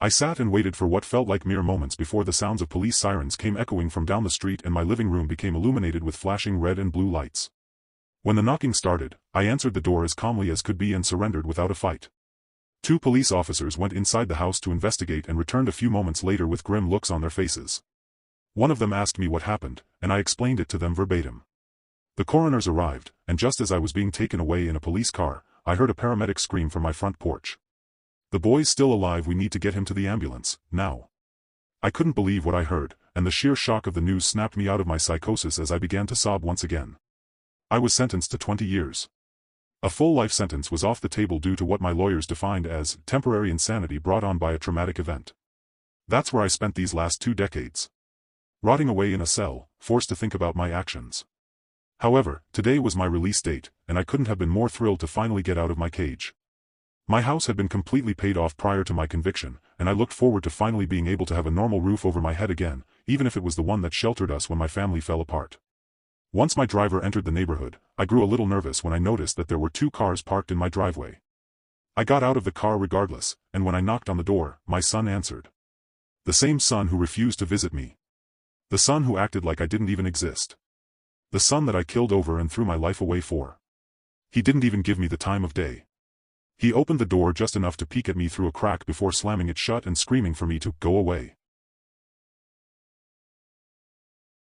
I sat and waited for what felt like mere moments before the sounds of police sirens came echoing from down the street and my living room became illuminated with flashing red and blue lights. When the knocking started, I answered the door as calmly as could be and surrendered without a fight. Two police officers went inside the house to investigate and returned a few moments later with grim looks on their faces. One of them asked me what happened, and I explained it to them verbatim. The coroners arrived, and just as I was being taken away in a police car, I heard a paramedic scream from my front porch. "The boy's still alive, we need to get him to the ambulance, now." I couldn't believe what I heard, and the sheer shock of the news snapped me out of my psychosis as I began to sob once again. I was sentenced to 20 years. A full life sentence was off the table due to what my lawyers defined as temporary insanity brought on by a traumatic event. That's where I spent these last 2 decades. Rotting away in a cell, forced to think about my actions. However, today was my release date, and I couldn't have been more thrilled to finally get out of my cage. My house had been completely paid off prior to my conviction, and I looked forward to finally being able to have a normal roof over my head again, even if it was the one that sheltered us when my family fell apart. Once my driver entered the neighborhood, I grew a little nervous when I noticed that there were 2 cars parked in my driveway. I got out of the car regardless, and when I knocked on the door, my son answered. The same son who refused to visit me. The son who acted like I didn't even exist. The son that I killed over and threw my life away for. He didn't even give me the time of day. He opened the door just enough to peek at me through a crack before slamming it shut and screaming for me to go away.